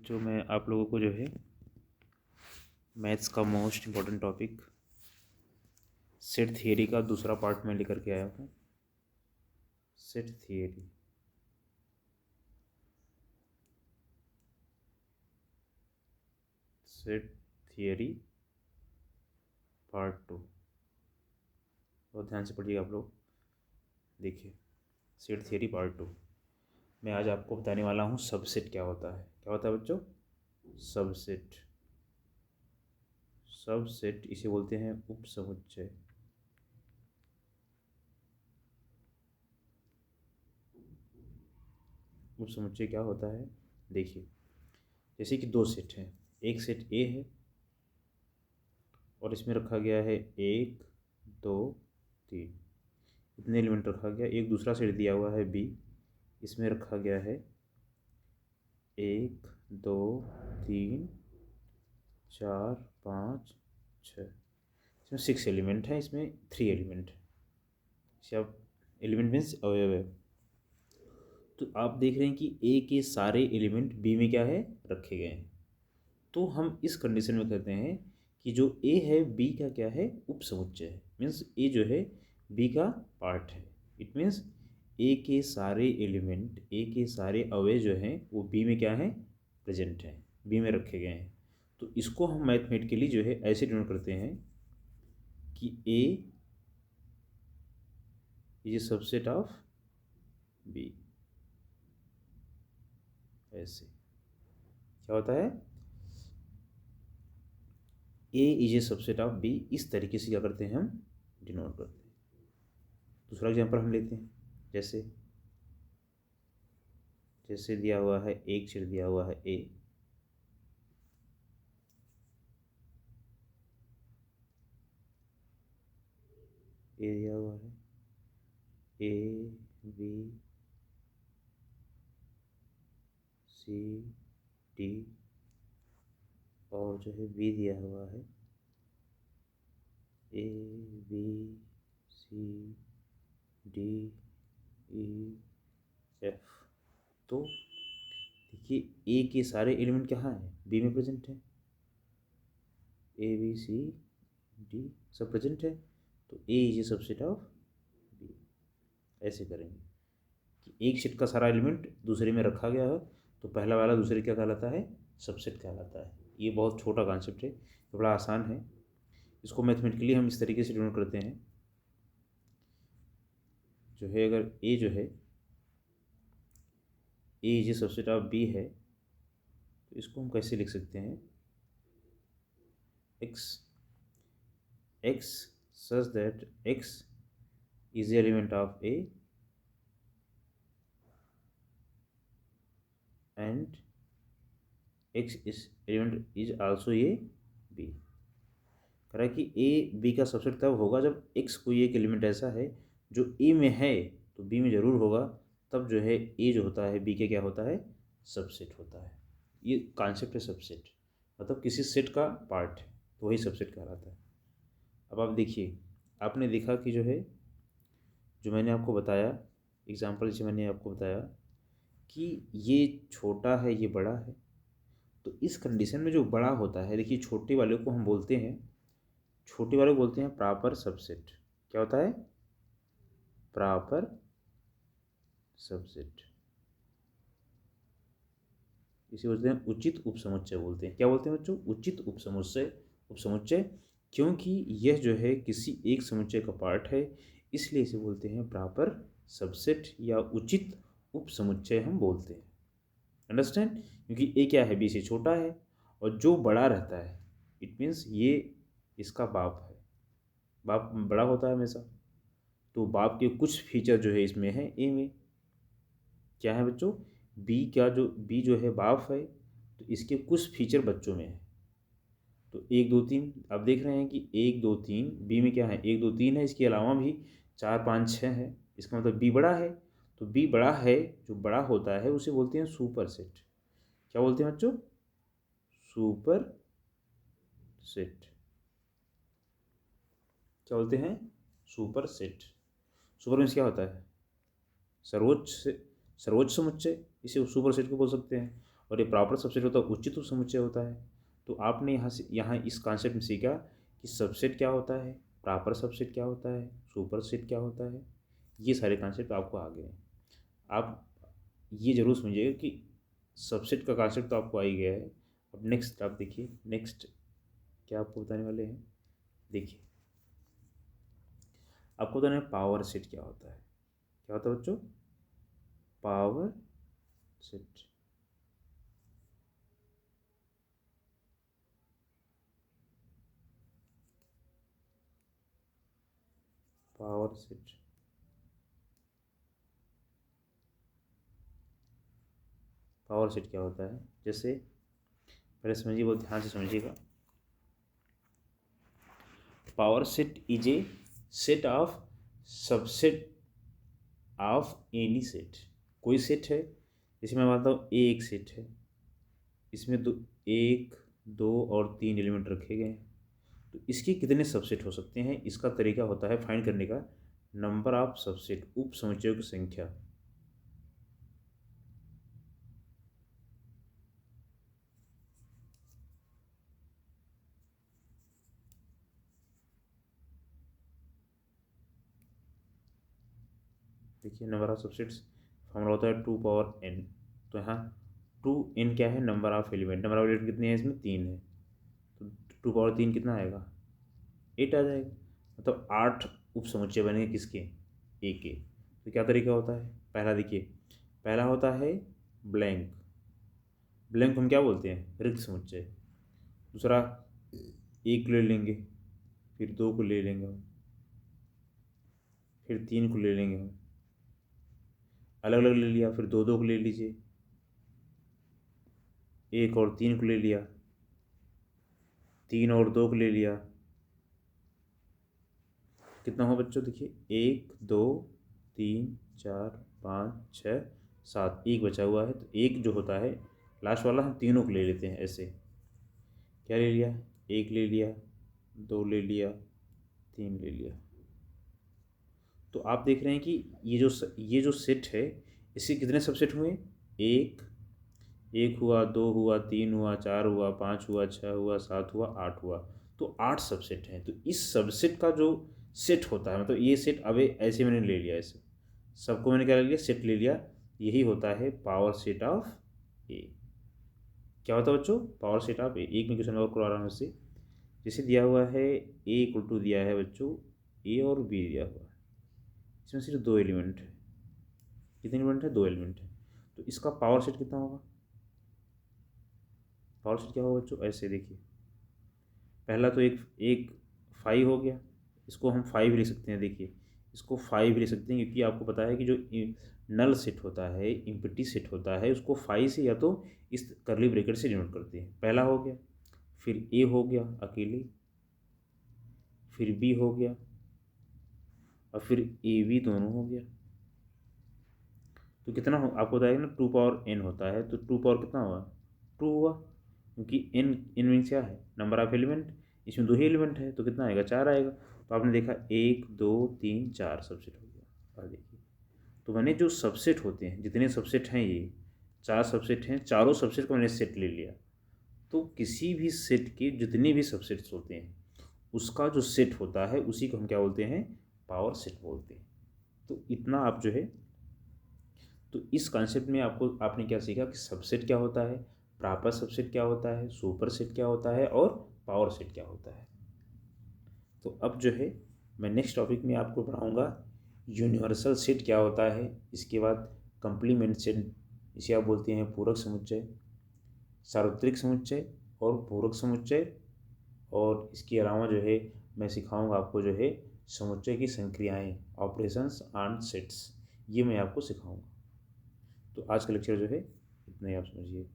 जो मैं आप लोगों को जो है मैथ्स का most important topic set theory का दूसरा पार्ट में लेकर के आया हूँ। Set theory part 2। बहुत ध्यान से पढ़िएगा आप लोग। देखिए, सेट थियरी पार्ट 2 मैं आज आपको बताने वाला हूँ सबसेट क्या होता है। क्या होता है बच्चों? सबसेट इसे बोलते हैं उपसमुच्चय। उपसमुच्चय क्या होता है? देखिए, जैसे कि दो सेट हैं, एक सेट ए है और इसमें रखा गया है 1 2 3, इतने एलिमेंट रखा गया। एक दूसरा सेट दिया हुआ है बी, इसमें रखा गया है 1 2 3 4 5 6, इसमें 6 एलिमेंट हैं, इसमें 3 एलिमेंट है। इसे आप एलिमेंट मीन्स अवयव है। तो आप देख रहे हैं कि ए के सारे एलिमेंट बी में क्या है, रखे गए हैं। तो हम इस कंडीशन में कहते हैं कि जो ए है बी का क्या है, उपसमुच्चय है। मीन्स ए जो है बी का पार्ट है। इट मीन्स ए के सारे एलिमेंट, ए के सारे अवयव जो हैं वो बी में क्या है, प्रेजेंट हैं, बी में रखे गए हैं। तो इसको हम मैथमेटिकली जो है ऐसे डिनोट करते हैं कि A is a subset of B. ऐसे क्या होता है, A is a subset of B. इस तरीके से क्या करते हैं, हम डिनोट करते हैं। दूसरा एग्जांपल हम लेते हैं। जैसे जैसे दिया हुआ है, एक सेट दिया हुआ है ए, दिया हुआ है ए बी सी डी, और जो है बी दिया हुआ है A B C D E F. तो देखिए, ए के सारे एलिमेंट कहाँ हैं, बी में प्रेजेंट है। ए बी सी डी सब प्रेजेंट है, तो A is a subset of B. ऐसे करेंगे कि एक सेट का सारा एलिमेंट दूसरे में रखा गया है, तो पहला वाला दूसरे क्या कहलाता है, सबसेट कहलाता है। ये बहुत छोटा कॉन्सेप्ट है, ये बड़ा आसान है। इसको मैथमेटिकली हम इस तरीके से डिनोट करते हैं। जो है, अगर ए जो है A is a subset of B है, तो इसको हम कैसे लिख सकते हैं, x such that x is the element of A and x is element is also a B। कह रहा है कि ए बी का सबसेट तब होगा जब x कोई एक एलिमेंट ऐसा है जो ए में है तो बी में ज़रूर होगा, तब जो है ए जो होता है बी के क्या होता है, सबसेट होता है। ये कॉन्सेप्ट है सबसेट, मतलब किसी सेट का पार्ट है तो वही सबसेट कहलाता है। अब आप देखिए, आपने देखा कि जो है, जो मैंने आपको बताया एग्जाम्पल से, मैंने आपको बताया कि ये छोटा है ये बड़ा है। तो इस कंडीशन में जो बड़ा होता है, देखिए छोटे वाले को हम बोलते हैं, छोटे वाले को बोलते हैं प्रॉपर सबसेट। क्या होता है, प्रॉपर सबसेट। इसे बोलते हैं उचित उपसमुच्चय बोलते हैं। क्या बोलते हैं बच्चों, उचित उपसमुच्चय। उपसमुच्चय क्योंकि यह जो है किसी एक समुच्चय का पार्ट है, इसलिए इसे बोलते हैं प्रॉपर सबसेट या उचित उपसमुच्चय हम बोलते हैं। अंडरस्टैंड? क्योंकि ए क्या है, बी से छोटा है, और जो बड़ा रहता है इट मीन्स ये इसका बाप है। बाप बड़ा होता है हमेशा, तो बाप के कुछ फीचर जो है इसमें है ए में। क्या है बच्चों, बी का जो बी जो है बाप है, तो इसके कुछ फीचर बच्चों में है। तो 1 2 3 आप देख रहे हैं कि 1 2 3 बी में क्या है, 1 2 3 है, इसके अलावा भी 4 5 6 है। इसका मतलब बी बड़ा है। तो बी बड़ा है, जो बड़ा होता है उसे बोलते हैं सुपर सेट। क्या बोलते हैं बच्चों, सुपर सेट। क्या बोलते हैं, सुपर सेट। सुपर मीन्स क्या होता है, सर्वोच्च से सर्वोच्च समुच्चय, इसे सुपर सेट को बोल सकते हैं। और ये प्रॉपर सबसेट होता है उचित उपसमुच्चय होता है। तो आपने यहाँ इस कॉन्सेप्ट में सीखा कि सबसेट क्या होता है, प्रॉपर सबसेट क्या होता है, सुपर सेट क्या होता है, ये सारे कॉन्सेप्ट आपको आ गए हैं। आप ये जरूर समझिएगा कि सबसेट का कॉन्सेप्ट तो आपको आ ही गया है। अब नेक्स्ट आप देखिए, नेक्स्ट क्या आपको बताने वाले हैं। देखिए आपको बताना है पावर सेट क्या होता है। क्या होता है बच्चों? Power set. Power set power set क्या होता है, जैसे पहले समझिए, बहुत ध्यान से समझिएगा। Power set is a set of subset of any set. कोई सेट है, जैसे मैं मानता हूँ ए एक सेट है, इसमें दो, एक, दो और तीन एलिमेंट रखे गए हैं। तो इसके कितने सबसेट हो सकते हैं, इसका तरीका होता है फाइंड करने का नंबर ऑफ सबसेट, उप समुच्चयों की संख्या। देखिए नंबर ऑफ सबसेट्स फॉर्मूला होता है 2 पावर n। तो यहाँ 2n क्या है, number of element. Number of element कितने हैं इसमें, 3 है। तो 2 पावर 3 कितना आएगा, 8 आ जाएगा। मतलब 8 उप समुच्चय बनेंगे किसके, ए के। तो क्या तरीका होता है, पहला देखिए, पहला होता है ब्लैंक। ब्लैंक हम क्या बोलते हैं, रिक्त समुच्चय। दूसरा एक ले लेंगे, फिर 2 को ले लेंगे हम, फिर 3 को ले लेंगे हम, अलग अलग ले लिया, फिर 2 2 को ले लीजिए, एक और 3 को ले लिया, 3 और 2 को ले लिया। कितना हो बच्चों, देखिए 1 2 3 4 5 6 7, एक बचा हुआ है। तो एक जो होता है लास्ट वाला, हम तीनों को ले लेते हैं ऐसे। क्या ले लिया, एक ले लिया, 2 ले लिया, 3 ले लिया। तो आप देख रहे हैं कि ये जो सेट है, इसके कितने सबसेट हुए, एक, एक हुआ, 2 हुआ, 3 हुआ, 4 हुआ, 5 हुआ, 6 हुआ, 7 हुआ, 8 हुआ। तो 8 सबसेट हैं। तो इस सबसेट का जो सेट होता है, मतलब ये सेट अब ऐसे मैंने ले लिया, ऐसे सबको मैंने क्या ले लिया, सेट ले लिया। यही होता है पावर सेट ऑफ ए। क्या होता है बच्चों, पावर सेट ऑफ ए। एक में क्वेश्चन और करवा रहा हूँ इससे। जैसे दिया हुआ है ए इक्वल टू दिया है बच्चों, ए और बी दिया हुआ है, इसमें सिर्फ 2 एलिमेंट है। कितने एलिमेंट है, 2 एलिमेंट है। तो इसका पावर सेट कितना होगा, पावर सेट क्या होगा बच्चों, ऐसे देखिए। पहला तो एक एक 5 हो गया, इसको हम 5 भी लिख सकते हैं। देखिए इसको 5 भी लिख सकते हैं, क्योंकि आपको पता है कि जो नल सेट होता है, इम्पटी सेट होता है, उसको 5 से या तो इस करली ब्रैकेट से डिनोट करते हैं। पहला हो गया, फिर ए हो गया अकेले, फिर बी हो गया, और फिर ए बी दोनों हो गया। तो कितना हो, आपको बताएगा ना 2 पावर n होता है। तो 2 पावर कितना हुआ, 2 हुआ, क्योंकि n मीन्स क्या है, नंबर ऑफ एलिमेंट। इसमें 2 ही एलिमेंट है, तो कितना आएगा, 4 आएगा। तो आपने देखा 1 2 3 4 सबसेट हो गया। और देखिए, तो मैंने जो सबसेट होते हैं, जितने सबसेट हैं, ये 4 सबसेट हैं, चारों सबसेट को मैंने सेट ले लिया। तो किसी भी सेट के जितने भी सबसेट्स होते हैं, उसका जो सेट होता है, उसी को हम क्या बोलते हैं, पावर सेट बोलते हैं। तो इतना आप जो है, तो इस कॉन्सेप्ट में आपने क्या सीखा कि सबसेट क्या होता है, प्रॉपर सबसेट क्या होता है, सुपर सेट क्या होता है, और पावर सेट क्या होता है। तो अब जो है मैं नेक्स्ट टॉपिक में आपको पढ़ाऊँगा यूनिवर्सल सेट क्या होता है। इसके बाद कंप्लीमेंट सेट, इसे आप बोलते हैं पूरक समुच्चय, सार्वत्रिक समुच्चय और पूरक समुच्चय। और इसके अलावा जो है मैं सिखाऊंगा आपको जो है समुच्चय की संक्रियाएं, ऑपरेशंस एंड सेट्स, ये मैं आपको सिखाऊंगा। तो आज का लेक्चर जो है इतना ही, आप समझिए।